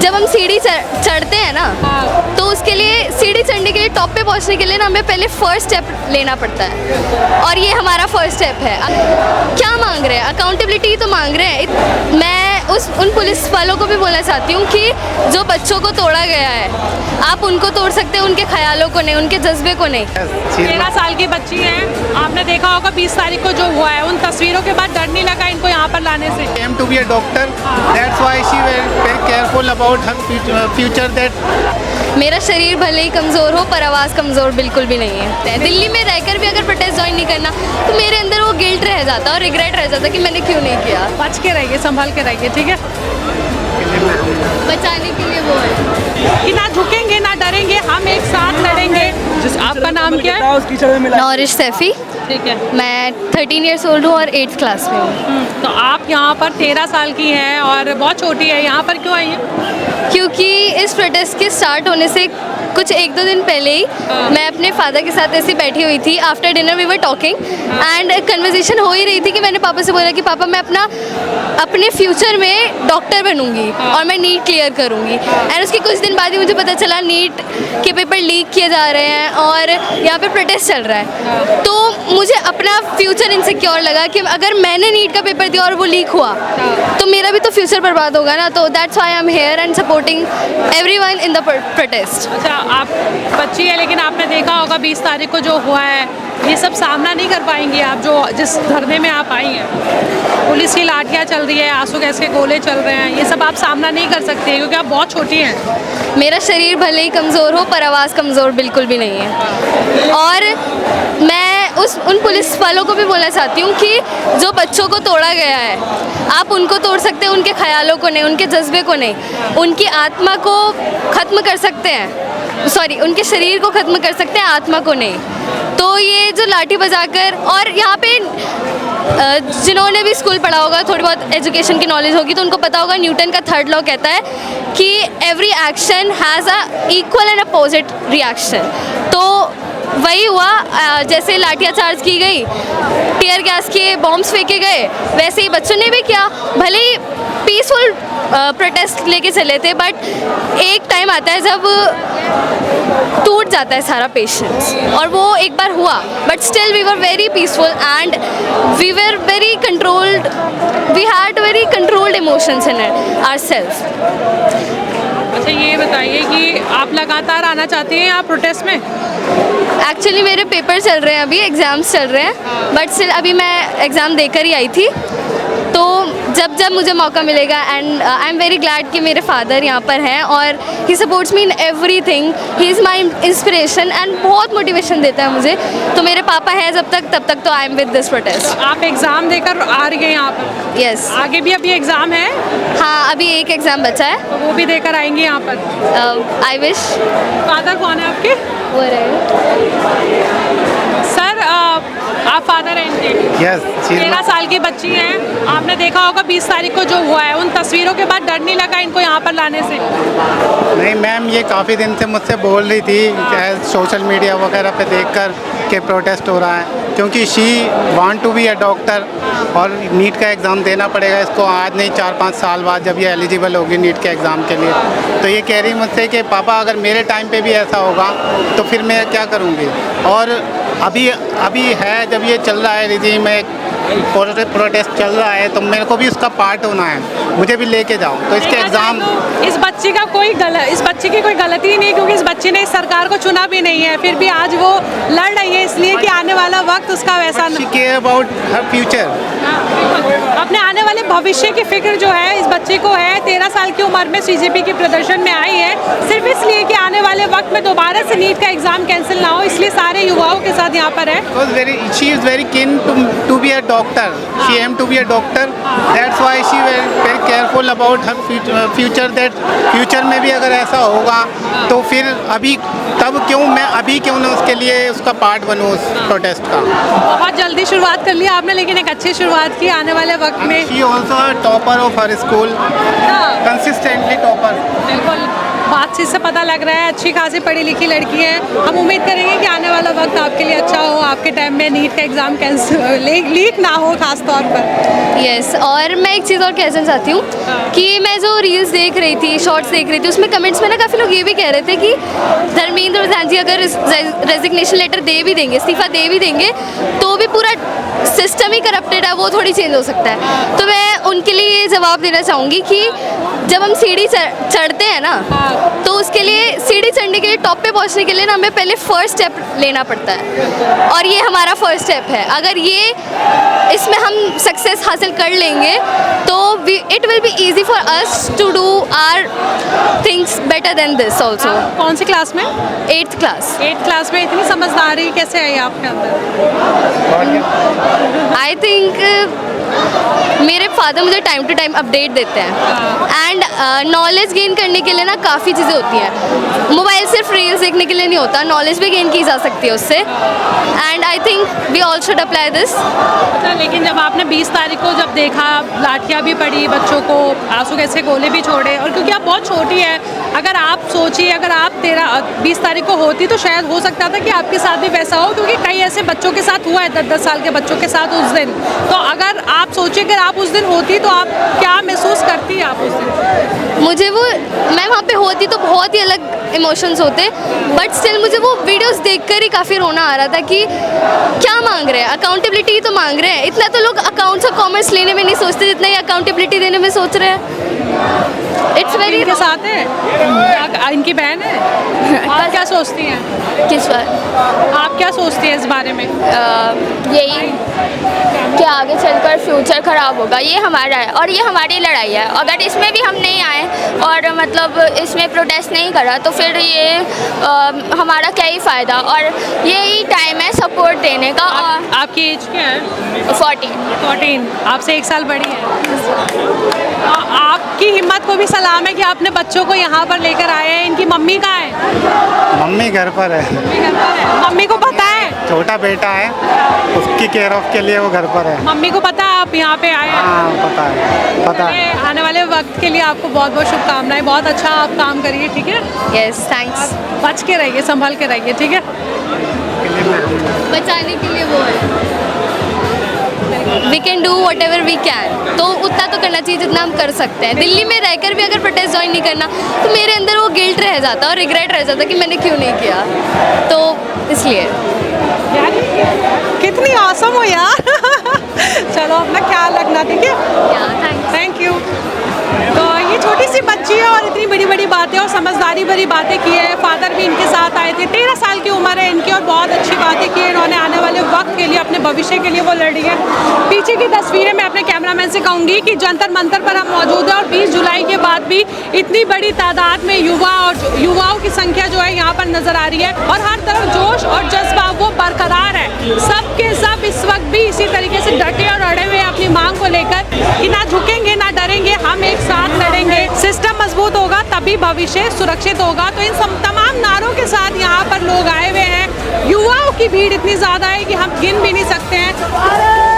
जब हम सीढ़ी चढ़ते हैं ना, तो उसके लिए सीढ़ी चढ़ने के लिए टॉप पे पहुंचने के लिए ना हमें पहले फर्स्ट स्टेप लेना पड़ता है, और ये हमारा फर्स्ट स्टेप है। क्या मांग रहे हैं? अकाउंटेबिलिटी तो मांग रहे हैं। मैं उन पुलिस वालों को भी बोलना चाहती हूँ कि जो बच्चों को तोड़ा गया है, आप उनको तोड़ सकते हैं, उनके ख्यालों को नहीं, उनके जज्बे को नहीं। 13 साल की बच्ची है, आपने देखा होगा 20 तारीख को जो हुआ है, उन तस्वीरों के बाद डर नहीं लगा इनको यहाँ पर लाने से? Aim to be a doctor. That's why she very careful about her future. That मेरा शरीर भले ही कमज़ोर हो पर आवाज़ कमज़ोर बिल्कुल भी नहीं है। दिल्ली में रहकर भी अगर प्रोटेस्ट ज्वाइन नहीं करना तो मेरे अंदर वो गिल्ट रह जाता और रिग्रेट रह जाता कि मैंने क्यों नहीं किया। बच के रहिए, संभल के रहिए, ठीक है? बचाने के लिए वो है कि ना झुकेंगे ना डरेंगे, हम एक साथ लड़ेंगे। आपका नाम क्या है? नौरिश सैफी। ठीक है। मैं 13 ईयर्स ओल्ड हूँ और 8th क्लास में हूँ। तो आप यहाँ पर 13 साल की हैं और बहुत छोटी है, यहाँ पर क्यों आई हैं? क्योंकि इस प्रोटेस्ट के स्टार्ट होने से कुछ 1-2 दिन पहले ही मैं अपने फादर के साथ ऐसी बैठी हुई थी। After dinner we were talking and conversation हो ही रही थी कि मैंने पापा से बोला कि पापा मैं अपने फ्यूचर में डॉक्टर बनूंगी और मैं नीट क्लियर करूंगी। एंड उसके कुछ दिन बाद ही मुझे पता चला नीट के पेपर लीक किए जा रहे हैं और यहाँ पे प्रोटेस्ट चल रहा है। तो मुझे अपना फ्यूचर इनसिक्योर लगा कि अगर मैंने नीट का पेपर दिया और वो लीक हुआ तो मेरा भी तो फ्यूचर बर्बाद होगा ना। तो that's why I am here and supporting everyone in the protest. अच्छा, आप बच्ची है लेकिन आपने देखा होगा 20 तारीख को जो हुआ है, ये सब सामना नहीं कर पाएंगी आप, जो जिस धरने में आप आई हैं। पुलिस की लाठियाँ चल रही है, आंसू गैस के गोले चल रहे हैं, ये सब आप सामना नहीं कर सकते क्योंकि आप बहुत छोटी हैं। मेरा शरीर भले ही कमज़ोर हो पर आवाज़ कमज़ोर बिल्कुल भी नहीं है। और मैं उन पुलिस वालों को भी बोलना चाहती हूँ कि जो बच्चों को तोड़ा गया है, आप उनको तोड़ सकते हैं, उनके ख्यालों को नहीं, उनके जज्बे को नहीं, उनकी आत्मा को ख़त्म कर सकते हैं, सॉरी उनके शरीर को ख़त्म कर सकते हैं, आत्मा को नहीं। तो ये जो लाठी बजाकर, और यहाँ पे जिन्होंने भी स्कूल पढ़ा होगा, थोड़ी बहुत एजुकेशन की नॉलेज होगी तो उनको पता होगा न्यूटन का 3rd लॉ कहता है कि every action has a equal and opposite reaction. तो वही हुआ, जैसे लाठियाँ चार्ज की गई, टीयर गैस के बॉम्ब्स फेंके गए, वैसे ही बच्चों ने भी किया। भले ही पीसफुल प्रोटेस्ट लेके चले थे, बट एक टाइम आता है जब टूट जाता है सारा पेशेंस, और वो एक बार हुआ। But still we were very peaceful and we were very controlled, we had very controlled emotions in ourself. अच्छा, ये बताइए कि आप लगातार आना चाहती हैं यहाँ प्रोटेस्ट में? एक्चुअली मेरे पेपर चल रहे हैं, अभी एग्ज़ाम्स चल रहे हैं, बट स्टिल अभी मैं एग्ज़ाम देकर ही आई थी। तो जब मुझे मौका मिलेगा, and I am very glad कि मेरे फादर यहाँ पर हैं और he supports me in everything, he is my inspiration and बहुत मोटिवेशन देता है मुझे। तो मेरे पापा हैं जब तक तो I am with this protest. आप एग्ज़ाम देकर आ रही हैं यहाँ पर? यस। आगे भी अभी एग्ज़ाम है? हाँ, अभी एक एग्ज़ाम बचा है। तो वो भी देकर आएंगी यहाँ पर? I wish. फादर कौन है आपके? वो रहे सर, आप फादर हैं इनके? yes, 13 साल की बच्ची हैं, आपने देखा होगा 20 तारीख को जो हुआ है, उन तस्वीरों के बाद डर नहीं लगा इनको यहाँ पर लाने से? नहीं मैम, ये काफ़ी दिन से मुझसे बोल रही थी, चाहे सोशल मीडिया वगैरह पे देखकर कि प्रोटेस्ट हो रहा है, क्योंकि she want to be a doctor और नीट का एग्ज़ाम देना पड़ेगा इसको आज नहीं 4-5 साल बाद, जब ये एलिजिबल होगी नीट के एग्ज़ाम के लिए। तो ये कह रही मुझसे कि पापा अगर मेरे टाइम पे भी ऐसा होगा तो फिर मैं क्या करूँगी। और अभी है, जब ये चल रहा है रिजीम में प्रोटेस्ट चल रहा है, तो मेरे को भी उसका पार्ट होना है, मुझे भी लेके जाओ। तो इसके एग्ज़ाम, इस बच्ची की कोई गलती नहीं, क्योंकि इस बच्ची ने इस सरकार को चुना भी नहीं है, फिर भी आज वो लड़ रही है इसलिए कि आने वाला वक्त उसका वैसा she care about her future. अपने आने वाले भविष्य की फिक्र जो है इस बच्चे को है। 13 साल की उम्र में सीजेपी के प्रदर्शन में आई है सिर्फ इसलिए कि आने वाले वक्त में दोबारा से नीट का एग्जाम कैंसिल ना हो, इसलिए सारे युवाओं के साथ यहाँ पर है। She is very keen to be a doctor. She aimed to be a doctor. That's why she very careful about her future. That future में भी अगर ऐसा होगा तो फिर अभी क्यों ना उसके लिए उसका पार्ट बनूँ उस प्रोटेस्ट का। बहुत जल्दी शुरुआत कर लिया आपने, लेकिन एक अच्छी शुरुआत की आने वाले वक्त में। She also a topper of her school. Consistently topper. बिल्कुल, बातचीत से पता पता लग रहा है अच्छी खासी पढ़ी लिखी लड़की है। हम उम्मीद करेंगे कि आने वाला वक्त आपके लिए अच्छा हो, आपके टाइम में नीट का एग्ज़ाम लीक ना हो खास तौर पर। यस, और मैं एक चीज़ और कहना चाहती हूँ कि मैं जो रील्स देख रही थी, शॉर्ट्स देख रही थी, उसमें कमेंट्स में ना काफ़ी लोग ये भी कह रहे थे कि धर्मेंद्र प्रधान जी अगर रेजिग्नेशन लेटर दे भी देंगे, इस्तीफा दे भी देंगे, तो भी पूरा सिस्टम ही करप्टेड है, वो थोड़ी चेंज हो सकता है। तो मैं उनके लिए ये जवाब देना चाहूँगी कि जब हम सीढ़ी चढ़ते हैं ना, तो उसके लिए सीढ़ी चढ़ने के लिए, टॉप पे पहुँचने के लिए ना, हमें पहले फर्स्ट स्टेप लेना पड़ता है, और ये हमारा फर्स्ट स्टेप है। अगर ये इसमें हम सक्सेस हासिल कर लेंगे तो it will be easy for us to do our things better than this also. कौन सी क्लास में? 8th class. 8th क्लास में इतनी समझदारी कैसे आई आपके अंदर? आई थिंक मेरे फादर मुझे टाइम टू टाइम अपडेट देते हैं, एंड नॉलेज गेन करने के लिए ना काफ़ी चीज़ें होती हैं। मोबाइल सिर्फ रील्स देखने के लिए नहीं होता, नॉलेज भी गेन की जा सकती है उससे, and I think we all should apply this. लेकिन जब आपने 20 तारीख को जब देखा, लाठियाँ भी पड़ी, बच्चों को आंसू कैसे गोले भी छोड़े, और क्योंकि आप बहुत छोटी है, अगर आप सोचिए अगर आप 20 तारीख को होती तो शायद हो सकता था कि आपके साथ भी वैसा हो, क्योंकि कई ऐसे बच्चों के साथ हुआ है, 10-10 साल के बच्चों के साथ उस दिन। तो अगर आप सोचिए अगर आप उस दिन होती तो आप क्या महसूस करती आप उस दिन? मुझे वो, मैं वहाँ पे होती तो बहुत ही अलग इमोशंस होते, बट स्टिल मुझे वो वीडियोस देखकर ही काफ़ी रोना आ रहा था कि क्या मांग रहे हैं, अकाउंटेबिलिटी ही तो मांग रहे हैं। इतना तो लोग अकाउंट्स और कॉमर्स लेने में नहीं सोचते जितना ही अकाउंटेबिलिटी देने में सोच रहे हैं। इट्स वेरी इनके साथ है, इनकी बहन है। आप क्या सोचती हैं? किस बार? आप क्या सोचती हैं इस बारे में? यही कि आगे चलकर फ्यूचर ख़राब होगा, ये हमारा है और ये हमारी लड़ाई है। अगर इसमें भी हम नहीं आए और मतलब इसमें प्रोटेस्ट नहीं करा तो फिर ये हमारा क्या ही फ़ायदा, और यही टाइम है सपोर्ट देने का। और आपकी एज क्या है? 14। आपसे 1 साल बड़ी है। आपकी हिम्मत को भी सलाम है कि आपने बच्चों को यहाँ पर लेकर आए हैं। इनकी मम्मी कहाँ है? मम्मी घर पर है। मम्मी को पता है? छोटा बेटा है, उसकी केयर ऑफ के लिए वो घर पर है। मम्मी को पता है आप यहाँ पे आए हैं? हाँ पता है, पता है। आने वाले वक्त के लिए आपको बहुत बहुत शुभकामनाएं। बहुत अच्छा आप काम करिए, ठीक है? Yes, thanks. बच के रहिए, संभल के रहिए, ठीक है? बचाने के लिए वो है, we can do whatever we can. तो उतना तो करना चाहिए जितना हम कर सकते हैं। दिल्ली में रहकर भी अगर प्रोटेस्ट ज्वाइन नहीं करना तो मेरे अंदर वो गिल्ट रह जाता और रिग्रेट रह जाता कि मैंने क्यों नहीं किया, तो इसलिए। यार कितनी ऑसम हो यार। चलो अपना ख्याल रखना, ठीक है? Thank you. तो ये छोटी सी बच्ची है और इतनी बड़ी बड़ी बातें और समझदारी भरी बातें की है। फादर भी इनके साथ आए थे, 13 साल की उम्र है इनकी, और बहुत अच्छी बातें की है इन्होंने। आने वाले वक्त के लिए, अपने भविष्य के लिए वो लड़ रही है। पीछे की तस्वीरें मैं अपने कैमरामैन से कहूँगी कि जंतर मंतर पर हम मौजूद हैं, और 20 जुलाई के बाद भी इतनी बड़ी तादाद में युवाओं की संख्या जो है यहाँ पर नजर आ रही है, और हर तरफ जोश और जज्बा वो बरकरार है। सब के सब इस वक्त भी इसी तरीके से डटे और अड़े हुए हैं अपनी मांग को लेकर कि ना झुकेंगे ना डरेंगे, हम एक साथ लड़ेंगे। सिस्टम मजबूत होगा तभी भविष्य सुरक्षित होगा। तो इन तमाम नारों के साथ यहाँ पर लोग आए हुए हैं। युवाओं की भीड़ इतनी ज़्यादा है कि हम गिन भी नहीं सकते हैं।